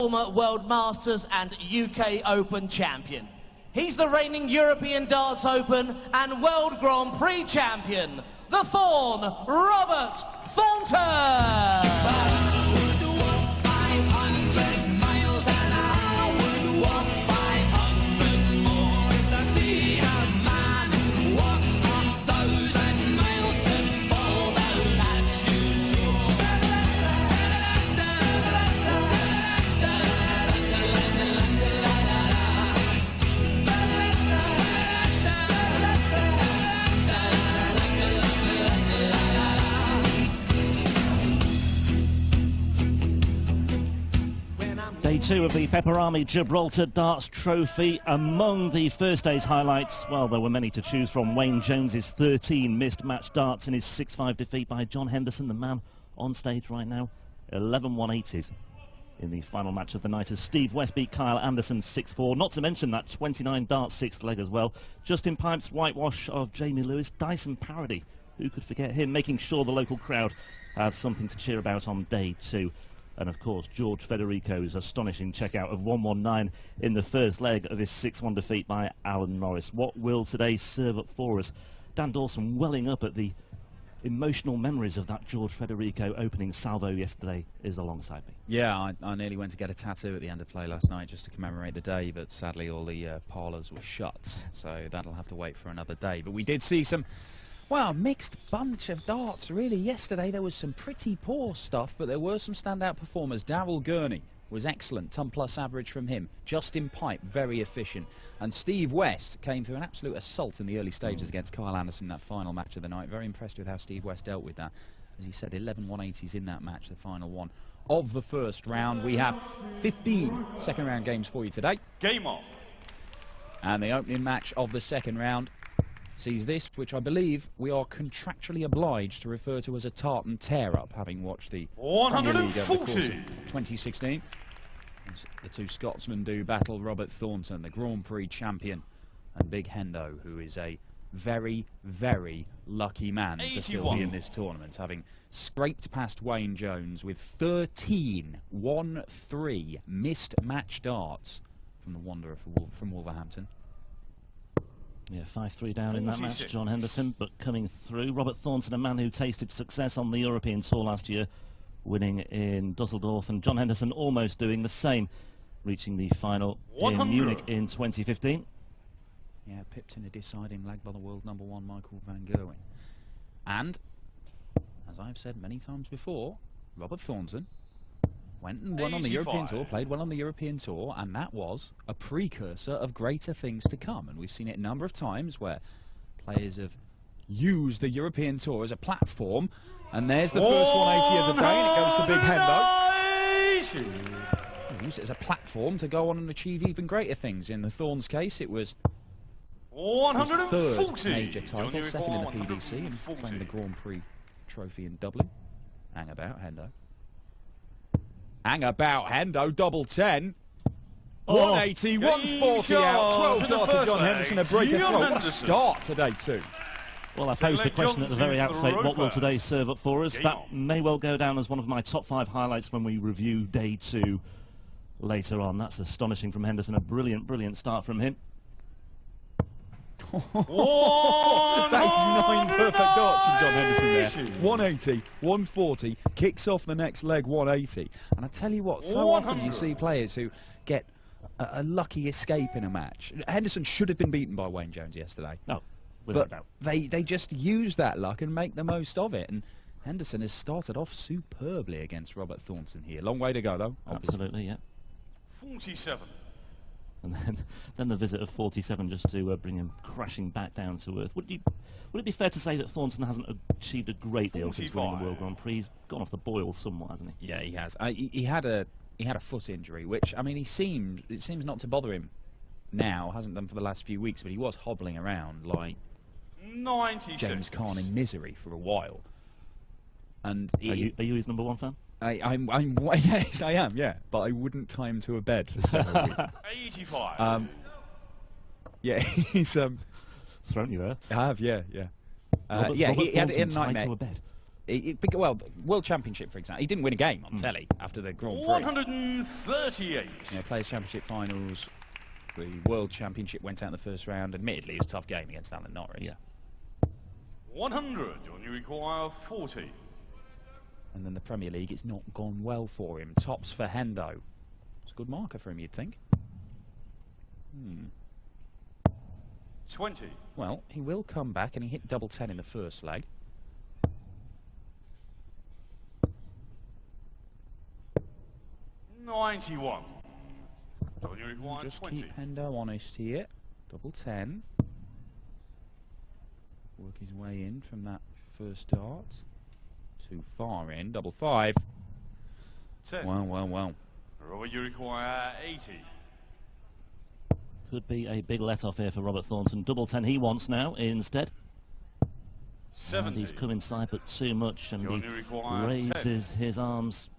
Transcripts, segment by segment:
Former World Masters and UK Open champion. He's the reigning European Darts Open and World Grand Prix champion, the Thorn, Robert Thornton. Day 2 of the Pepperami Gibraltar Darts Trophy. Among the first day's highlights, well, there were many to choose from. Wayne Jones's 13 missed match darts in his 6-5 defeat by John Henderson, the man on stage right now. 11 180s in the final match of the night as Steve West beat Kyle Anderson 6-4. Not to mention that 29 darts sixth leg as well. Justin Pipe's whitewash of Jamie Lewis. Dyson Parody, who could forget him, making sure the local crowd have something to cheer about on day 2. And of course, George Federico's astonishing checkout of 119 in the first leg of his 6-1 defeat by Alan Morris. What will today serve up for us? Dan Dawson welling up at the emotional memories of that George Federico opening salvo yesterday is alongside me. Yeah, I nearly went to get a tattoo at the end of play last night just to commemorate the day, but sadly all the parlours were shut, so that'll have to wait for another day. But we did see some, well, mixed bunch of darts, really. Yesterday there was some pretty poor stuff, but there were some standout performers. Darryl Gurney was excellent, ton plus average from him. Justin Pipe, very efficient. And Steve West came through an absolute assault in the early stages against Kyle Anderson in that final match of the night. Very impressed with how Steve West dealt with that. As he said, 11 180s in that match, the final one of the first round. We have 15 second round games for you today. Game on. And the opening match of the second round sees this, which I believe we are contractually obliged to refer to as a tartan tear-up, having watched the Premier League over the course of 2016. As the two Scotsmen do battle, Robert Thornton, the Grand Prix champion, and Big Hendo, who is a very, very lucky man 81. to still be in this tournament, having scraped past Wayne Jones with 13 1-3 missed match darts from the Wanderer from Wolverhampton. Yeah, 5-3 down in that match, John Henderson, but coming through. Robert Thornton, a man who tasted success on the European Tour last year, winning in Dusseldorf, and John Henderson almost doing the same, reaching the final 100. In Munich in 2015. Yeah, pipped in a deciding leg by the world #1 Michael van Gerwen. And, as I've said many times before, Robert Thornton went and won on the European Tour, played well on the European Tour, and that was a precursor of greater things to come. And we've seen it a number of times where players have used the European Tour as a platform. And there's the first 180 of the day, and it goes to Big Hendo. He used it as a platform to go on and achieve even greater things. In the Thorns case, it was his third major title, second in the PDC, and playing the Grand Prix trophy in Dublin. Hang about, Hendo. Hang about, Hendo, double 10. 180, 140 out, 12 darts to John Henderson, a break of throw. What a start today, too. Well, I posed the question at the very outset, what will today serve up for us? That may well go down as one of my top 5 highlights when we review day 2 later on. That's astonishing from Henderson, a brilliant, brilliant start from him. That is 9 perfect darts from John Henderson there. 180, 140, kicks off the next leg 180. And I tell you what, so often you see players who get a lucky escape in a match. Henderson should have been beaten by Wayne Jones yesterday. No, without but doubt. they just use that luck and make the most of it. And Henderson has started off superbly against Robert Thornton here. Long way to go, though. Obviously. Absolutely, yeah. 47. And then the visit of 47 just to bring him crashing back down to earth. Would it be fair to say that Thornton hasn't achieved a great deal since winning the World Grand Prix? He's gone off the boil somewhat, hasn't he? Yeah, he has. He had a foot injury, which, I mean, it seems not to bother him now. Hasn't done for the last few weeks, but he was hobbling around like 96. James Caan in misery for a while. And are you his #1 fan? Yes, I am, yeah, but I wouldn't tie him to a bed for several weeks. 85. Yeah, he's thrown you there. I have, yeah. Robert he had a nightmare. To a bed. Well, World Championship, for example. He didn't win a game on telly after the Grand Prix. 138. Yeah, Players' Championship finals. The World Championship went out in the first round. Admittedly, it was a tough game against Alan Norris. Yeah. 100. You require 40. And then the Premier League, it's not gone well for him. Tops for Hendo. It's a good marker for him, you'd think. 20. Well, he will come back, and he hit double 10 in the first leg. $91. You require Just 20. keep Hendo honest here. Double 10. Work his way in from that first dart. Too far in. Double 5. 10. Well. Robert, you require 80. Could be a big let-off here for Robert Thornton. Double 10 he wants now instead. 70. And he's come inside but too much, and You he require raises 10. his arms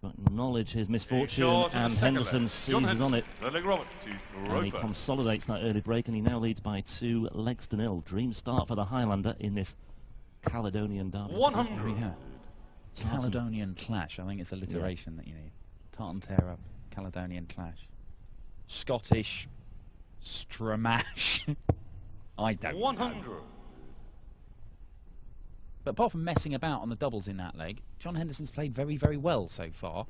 to acknowledge his misfortune, Short in the and second Henderson leg. John seizes on it. Third leg, Robert, to throw And he first. consolidates that early break, and he now leads by 2 legs to 0. Dream start for the Highlander in this Caledonian derby. 100. Yeah. Caledonian clash. I think it's alliteration that you need. Tartan tear up. Caledonian clash. Scottish stramash. I don't know. 100. But apart from messing about on the doubles in that leg, John Henderson's played very, very well so far.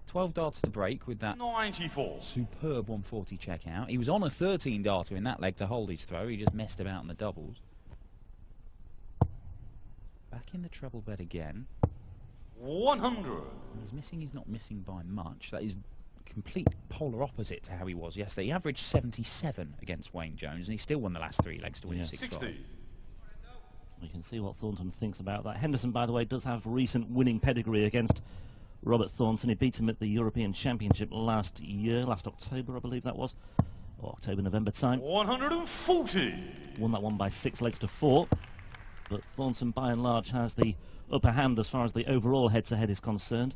12 darts to break with that 94. superb 140 check out. He was on a 13 darter in that leg to hold his throw. He just messed about on the doubles. Back in the treble bed again. 100. He's missing. He's not missing by much. That is complete polar opposite to how he was yesterday. He averaged 77 against Wayne Jones, and he still won the last 3 legs to win 6-5. 60. We can see what Thornton thinks about that. Henderson, by the way, does have recent winning pedigree against Robert Thornton. He beat him at the European Championship last October, I believe that was. Or October, November time. 140. Won that one by 6 legs to 4. But Thornton, by and large, has the upper hand as far as the overall head-to-head is concerned.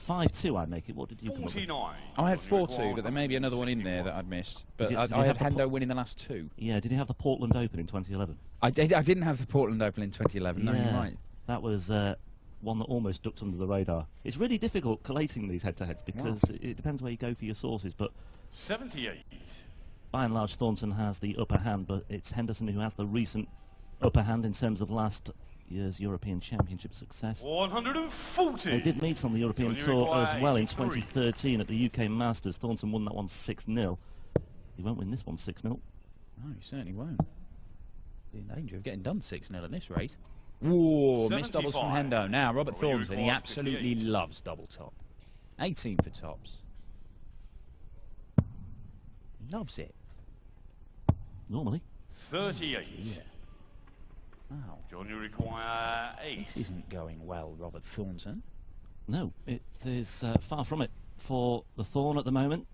5-2, I make it. What did you come up with? 49. I had 4-2, but there may be another one in there that I'd missed. But Did you I had have the Hendo winning the last 2. Yeah, did he have the Portland Open in 2011? I didn't have the Portland Open in 2011. No, you're right. That was one that almost ducked under the radar. It's really difficult collating these head-to-heads because it depends where you go for your sources, but 78. by and large Thornton has the upper hand, but it's Henderson who has the recent upper hand in terms of last year's European Championship success. 140. They did meet on the European Tour as well in 2013 at the UK Masters. Thornton won that one 6-0. He won't win this one 6-0. No, he certainly won't. He's in danger of getting done 6-0 at this rate. Whoa, missed doubles from 75. Hendo. Now, Robert Well, you Thornton, he require absolutely 58. loves double top. 18 for tops. Loves it. Normally. 38. Yeah. Wow. John, you require 8. This isn't going well, Robert Thornton. No, it is far from it for the Thorn at the moment.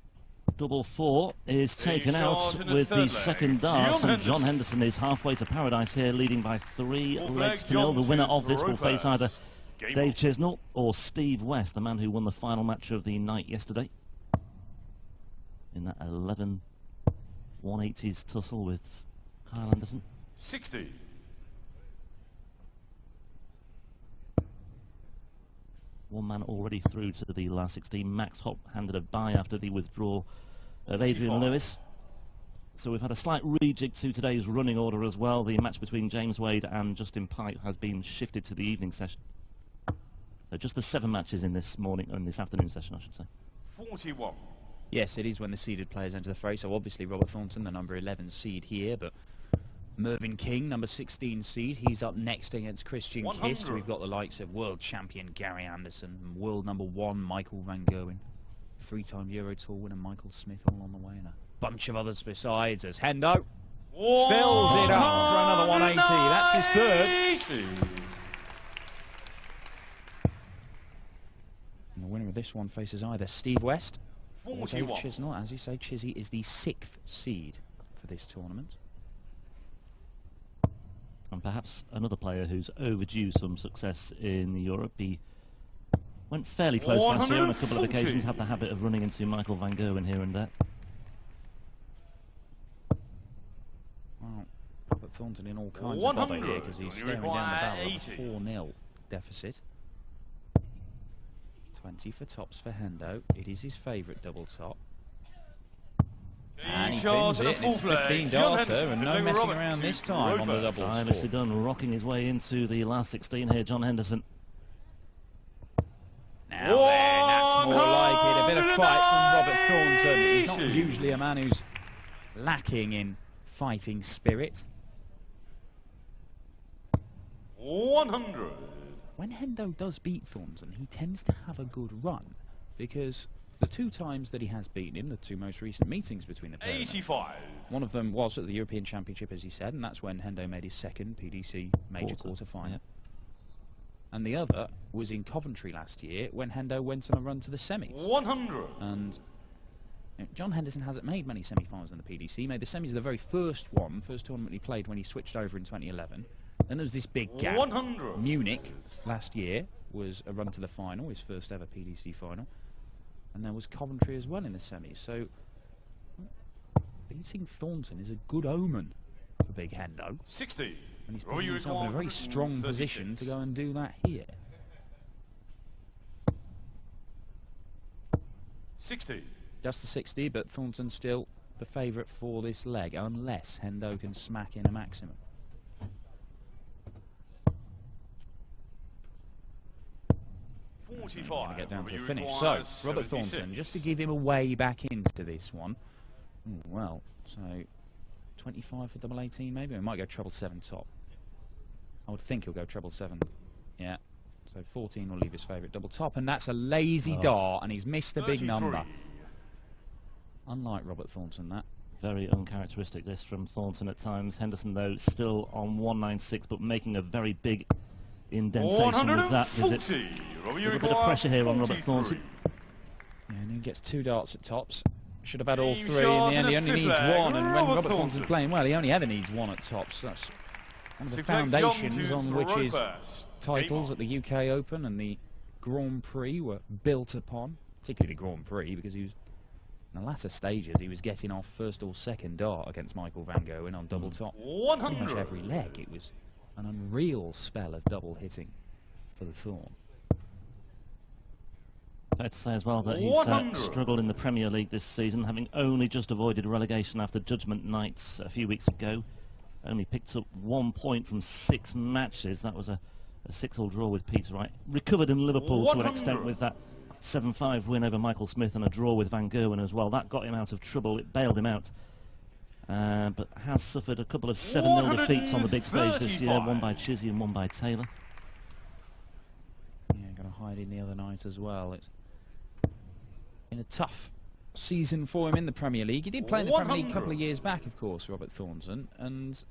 Double 4 is taken out shot in the with third the leg. second dart, John and John Henderson is halfway to paradise here, leading by 3 Fourth legs leg, to 0. The John winner to of this throw will face first. either Game Dave on. Chisnell or Steve West, the man who won the final match of the night yesterday in that 11-180s tussle with Kyle Anderson. 60. One man already through to the last 16. Max Hopp handed a bye after the withdrawal of Adrian 45. Lewis. So we've had a slight rejig to today's running order as well. The match between James Wade and Justin Pike has been shifted to the evening session. So just the 7 matches in this morning, and this afternoon session, I should say. 41. Yes, it is when the seeded players enter the fray. So obviously Robert Thornton, the number 11 seed here, but Mervyn King, number 16 seed, he's up next against Christian 100. Kist. We've got the likes of world champion Gary Anderson and world number 1 Michael Van Gerwen, 3-time Euro Tour winner Michael Smith, all on the way, and a bunch of others besides, as Hendo fills it up for another 180. That's his third. And the winner of this one faces either Steve West or Dave 41. Chisnell. As you say, Chizzy is the 6th seed for this tournament. And perhaps another player who's overdue some success in Europe. He went fairly close last year on a couple of 140. occasions, had the habit of running into Michael Van Gerwen here and there. Well, Robert Thornton in all kinds of bother here because he's staring down the barrel of a 4-0 deficit. 20 for tops for Hendo. It is his favourite double top. And he pins it, and it's 15 darter, and no messing around this time on the doubles. Stylish done, rocking his way into the last 16 here, John Henderson. Now then, that's more like it. A bit of fight from Robert Thornton. He's not usually a man who's lacking in fighting spirit. 100. When Hendo does beat Thornton, he tends to have a good run, because the 2 times that he has beaten him, the 2 most recent meetings between the pair, 85. one of them was at the European Championship, as he said, and that's when Hendo made his 2nd PDC major quarter-final. Yeah. And the other was in Coventry last year when Hendo went on a run to the semis. 100. And you know, John Henderson hasn't made many semi-finals in the PDC. He made the semis the very first tournament he played when he switched over in 2011. Then there was this big gap. 100. Munich last year was a run to the final, his first ever PDC final. And there was Coventry as well in the semis. So beating Thornton is a good omen for Big Hendo. 60. And he's putting himself in a very strong position to go and do that here. 60. Just the 60, but Thornton's still the favourite for this leg, unless Hendo can smack in a maximum. Going to get down to the finish. So, Robert Thornton, just to give him a way back into this one. Ooh, well, so 25 for double 18 maybe? We might go treble 7 top. I would think he'll go treble 7. Yeah. So 14 will leave his favourite double top, and that's a lazy dart, and he's missed the big number. Unlike Robert Thornton, that. Very uncharacteristic this from Thornton at times. Henderson, though, still on 196, but making a very big indentation with that visit. A little bit of pressure here on Robert Thornton. Yeah, and he gets 2 darts at tops. Should have had all 3 in the end. He only needs 1, and when Robert Thornton's playing well, he only ever needs 1 at tops. That's one of the foundations on which his titles at the UK Open and the Grand Prix were built upon, particularly the Grand Prix, because he was, in the latter stages, he was getting off first or second dart against Michael van Gerwen on double top. 100. Pretty much every leg. It was an unreal spell of double hitting for the Thorn. Fair to say as well that he's struggled in the Premier League this season, having only just avoided relegation after Judgment Nights a few weeks ago. Only picked up 1 point from 6 matches. That was a 6-all draw with Peter Wright. Recovered in Liverpool to an extent with that 7-5 win over Michael Smith and a draw with Van Gerwen as well. That got him out of trouble. It bailed him out. But has suffered a couple of 7-0 defeats on the big stage this year, one by Chizzy and one by Taylor. Yeah, got to hide in the other night as well. It's been a tough season for him in the Premier League. He did play in the Premier League a couple of years back, of course, Robert Thornton, and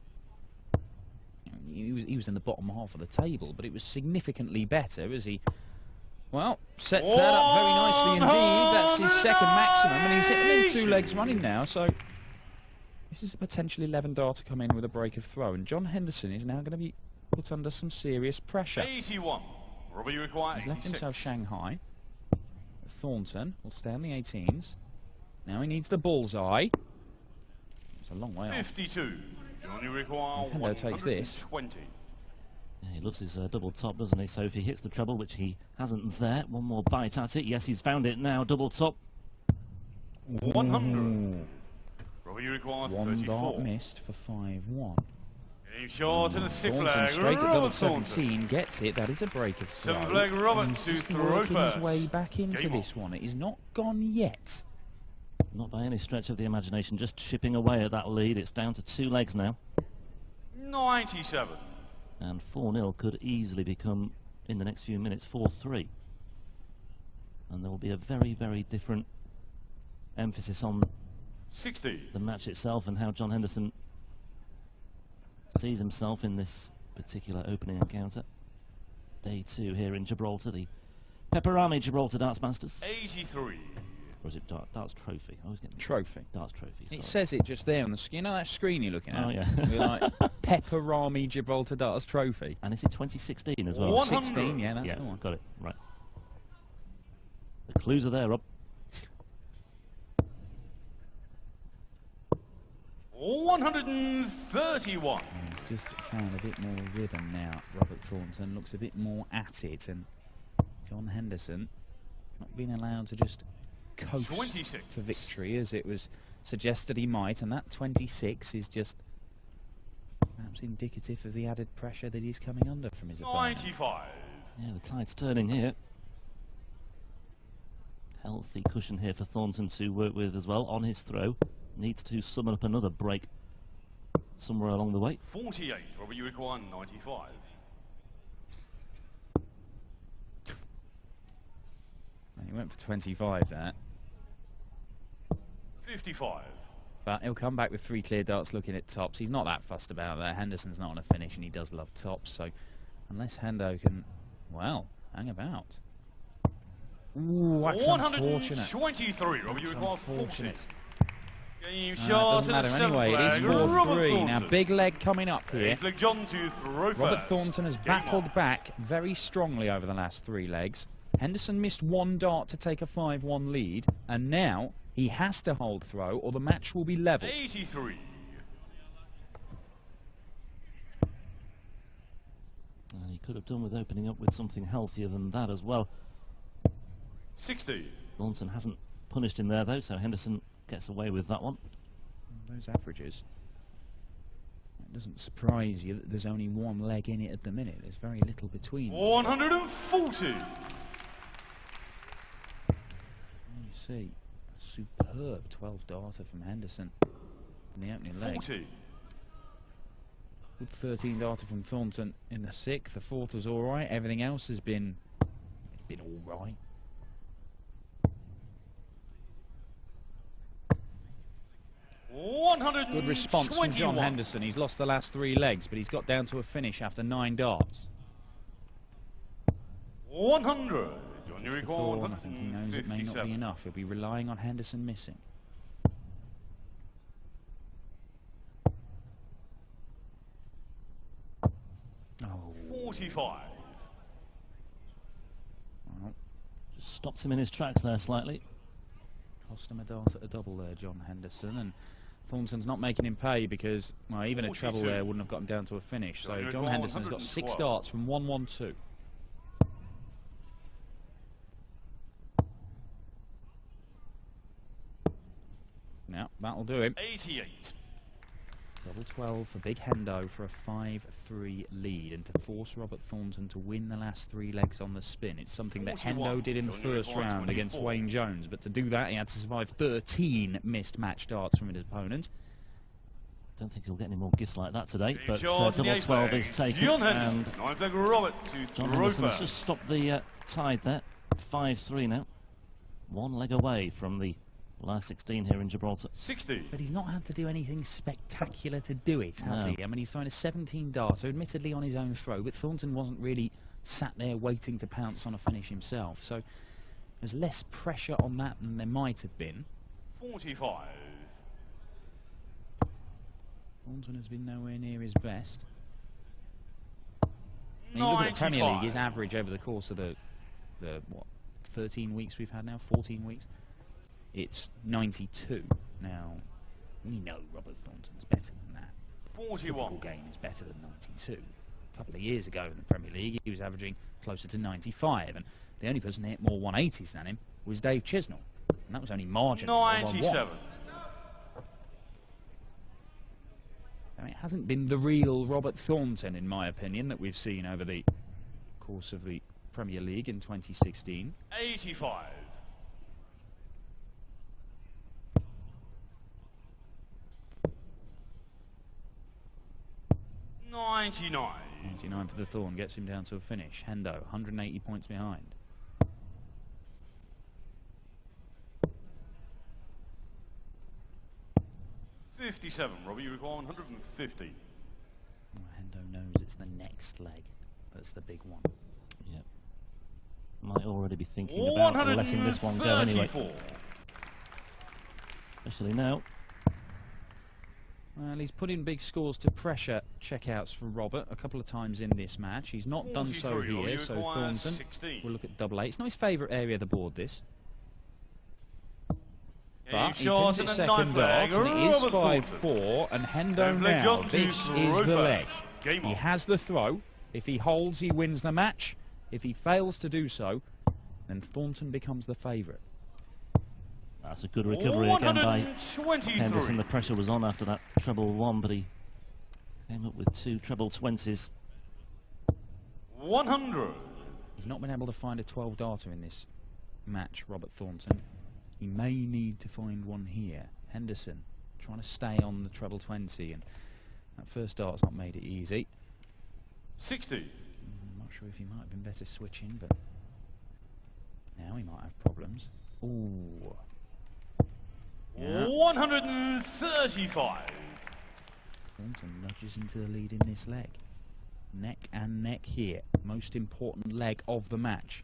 he was in the bottom half of the table, but it was significantly better as he, well, sets that up very nicely indeed. That's his 2nd maximum, and he's hit them in 2 legs running now, so this is a potential 11 dart to come in with a break of throw, and John Henderson is now going to be put under some serious pressure. 81. He's left himself Shanghai. Thornton will stay on the 18s. Now he needs the bullseye. It's a long way off. 52. Hendo takes this. Yeah, he loves his double top, doesn't he? So if he hits the treble, which he hasn't there, one more bite at it. Yes, he's found it now. Double top. 100. 1 dart missed for 5-1. Short and a 6 Thornton flag. straight at double 17 gets it. That is a break of throw. 7 flag Robert He's to just throw working first. his way back into this one. It is not gone yet. Not by any stretch of the imagination, just chipping away at that lead. It's down to 2 legs now. 97. And 4-0 could easily become, in the next few minutes, 4-3. And there will be a very, very different emphasis on 60. the match itself and how John Henderson sees himself in this particular opening encounter. Day 2 here in Gibraltar, the Pepperami Gibraltar Darts Masters. 83. Or is it Darts Trophy? I always get Trophy. Darts Trophy. Sorry. It says it just there on the screen. You know that screen you're looking at? Oh, yeah. We're like Pepperami Gibraltar Darts Trophy. And is it 2016 as well? 100. 16, yeah, that's the one. Got it. Right. The clues are there, Rob. 131. He's just found a bit more rhythm now. Robert Thornton looks a bit more at it, and John Henderson not being allowed to just coast 26. to victory as it was suggested he might, and that 26 is just perhaps indicative of the added pressure that he's coming under from his opponent. 95. Yeah, the tide's turning here. Healthy cushion here for Thornton to work with as well on his throw. Needs to summon up another break somewhere along the way. 48. Robert, you require 95. And he went for 25 there. 55. But he'll come back with 3 clear darts looking at tops. He's not that fussed about that. Henderson's not on a finish and he does love tops. So unless Hendo can, well, hang about. Ooh, that's unfortunate. 123. Robert, you That's require 40. unfortunate. Game It shot doesn't to the matter anyway. It is 4-3. Now, Thornton. big leg coming up here. Eighth leg John to throw Robert first. Thornton has Game battled on. back very strongly over the last 3 legs. Henderson missed 1 dart to take a 5-1 lead, and now he has to hold throw or the match will be level. 83. And he could have done with opening up with something healthier than that as well. 60. Thornton hasn't punished him there though, so Henderson gets away with that one. Those averages. It doesn't surprise you that there's only 1 leg in it at the minute. There's very little between. 140. You see, a superb 12 darter from Henderson in the opening leg. 40. Good 13 darter from Thornton in the 6th. The 4th was all right. Everything else has been all right. Good response from John Henderson. He's lost the last 3 legs, but he's got down to a finish after 9 darts. 100. John, you For require Thorne, I think he knows it may not be 157. enough. He'll be relying on Henderson missing. Oh, 45. well, Just stops him in his tracks there slightly. cost him a dart at a double there, John Henderson, and Thornton's not making him pay because, well, even a treble 42. there wouldn't have got him down to a finish. So John John Henderson's got 6 112. darts from 1-1-2. Now, that'll do him. 88. Double 12 for Big Hendo for a 5-3 lead, and to force Robert Thornton to win the last 3 legs on the spin. It's something that 41. Hendo did in the John, first you're round against 24. Wayne Jones, but to do that he had to survive 13 missed match darts from his opponent. Don't think he'll get any more gifts like that today, Game but shot in the double 8th 12 leg. is taken, John and Henderson. 9th leg Robert to John throw Henderson has first. just stopped the tide there. 5-3 now. 1 leg away from the last 16 here in Gibraltar. 60. But he's not had to do anything spectacular to do it, has No. he? I mean, he's thrown a 17 darter, admittedly on his own throw, but Thornton wasn't really sat there waiting to pounce on a finish himself. So there's less pressure on that than there might have been. 45. Thornton has been nowhere near his best. I mean, look at the Premier League, his 95. average over the course of the what, 13 weeks we've had now, 14 weeks, it's 92. Now, we know Robert Thornton's better than that. 41. Typical game is better than 92. A couple of years ago in the Premier League, he was averaging closer to 95, and the only person that hit more 180s than him was Dave Chisnell, and that was only marginally. by 97. 1. I mean, it hasn't been the real Robert Thornton, in my opinion, that we've seen over the course of the Premier League in 2016. 85. 99. 99 for the Thorn gets him down to a finish. Hendo, 180 points behind. $57. Robert, you require 150. Well, Hendo knows it's the next leg that's the big one. Yep. Might already be thinking about letting this one go anyway. 134. Especially now. Well, he's put in big scores to pressure checkouts for Robert a couple of times in this match. He's not done so 43, here, you so require Thornton 16. will look at double 8. It's not his favourite area of the board, this. But he pins it second dart, and it is 5-4, and Hendo now, this is the leg. He has the throw. If he holds, he wins the match. If he fails to do so, then Thornton becomes the favourite. That's a good recovery again by Henderson. The pressure was on after that treble one, but he came up with two treble 20s. 100. He's not been able to find a 12 darter in this match, Robert Thornton. He may need to find one here. Henderson trying to stay on the treble 20, and that first dart's not made it easy. 60. I'm not sure if he might have been better switching, but now he might have problems. Ooh. Yeah. 135. Thornton nudges into the lead in this leg. Neck and neck here. Most important leg of the match.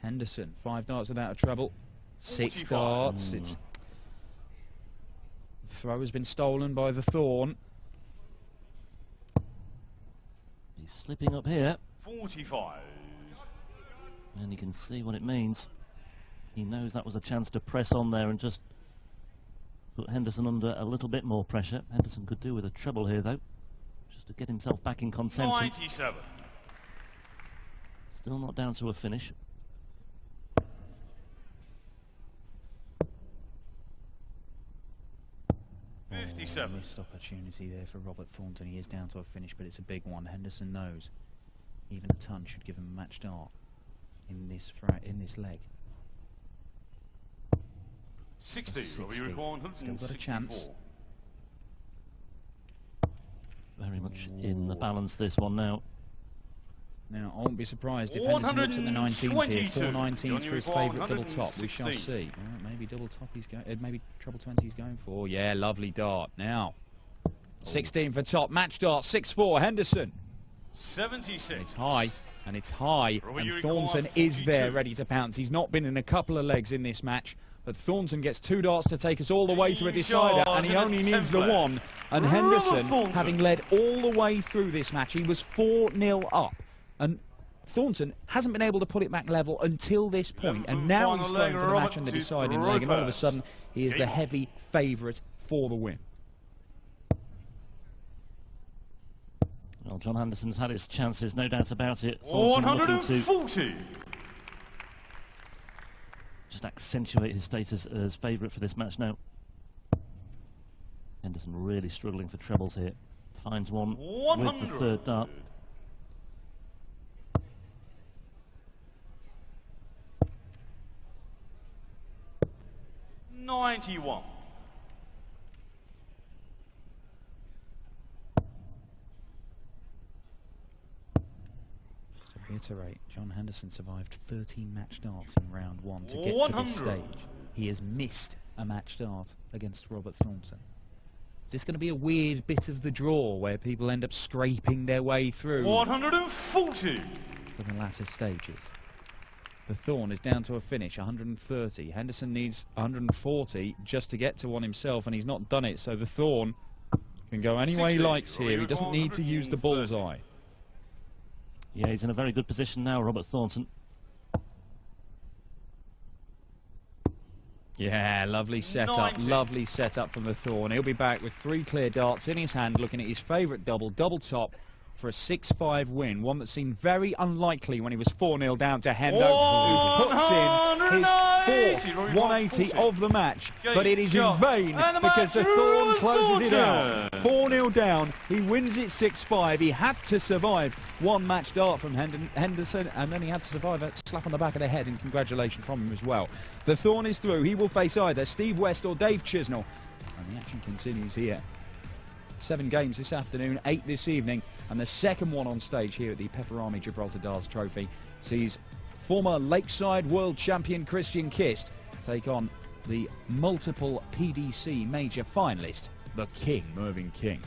Henderson, 5 darts without a treble. 6 darts. The throw has been stolen by the Thorn. He's slipping up here. 45. And you can see what it means. He knows that was a chance to press on there and just put Henderson under a little bit more pressure. Henderson could do with a treble here, though, just to get himself back in contention. 97. Still not down to a finish. Oh, 57. Missed opportunity there for Robert Thornton. He is down to a finish, but it's a big one. Henderson knows even a ton should give him a match dart in this leg. 60. 60. Still got a chance. Very much in the balance, this one now. Now, I won't be surprised if Henderson looks at the 19s here. 4 19s for his favourite double top. We shall see. Maybe double top he's going. Maybe treble 20 he's going for. Yeah, lovely dart. Now, 16 for top. Match dart. 6-4. Henderson. 76. And it's high. And it's high. And Thornton is there, ready to pounce. He's not been in a couple of legs in this match. But Thornton gets 2 darts to take us all the way to a decider, and he only needs the one. And Henderson, having led all the way through this match, he was 4-0 up. And Thornton hasn't been able to put it back level until this point, and now he's thrown for the match in the deciding leg, and all of a sudden he is the heavy favourite for the win. Well, John Henderson's had his chances, no doubt about it. Thornton 140. Just accentuate his status as favourite for this match now. Henderson really struggling for trebles here. Finds one with the third dart. $91. Reiterate, John Henderson survived 13 match darts in round 1 to get to this stage. He has missed a match dart against Robert Thornton. Is this going to be a weird bit of the draw where people end up scraping their way through 140 for the latter stages? The Thorn is down to a finish, 130. Henderson needs 140 just to get to one himself, and he's not done it, so the Thorn can go any way he likes here. He doesn't need to use the bullseye. Yeah, he's in a very good position now, Robert Thornton. Yeah, lovely setup, lovely setup from the Thorn. He'll be back with 3 clear darts in his hand, looking at his favourite double top for a 6-5 win, one that seemed very unlikely when he was 4-0 down to Hendo, who puts in his 4th 180 of the match, but it is in vain because the Thorn closes it out. 4-0 down, he wins it 6-5. He had to survive one match dart from Henderson, and then he had to survive a slap on the back of the head, and congratulations from him as well. The Thorn is through. He will face either Steve West or Dave Chisnell, and the action continues here. 7 games this afternoon, 8 this evening, and the second one on stage here at the Peperami Gibraltar Darts Trophy sees former Lakeside World Champion Christian Kist take on the multiple PDC major finalist, the King, Mervyn King.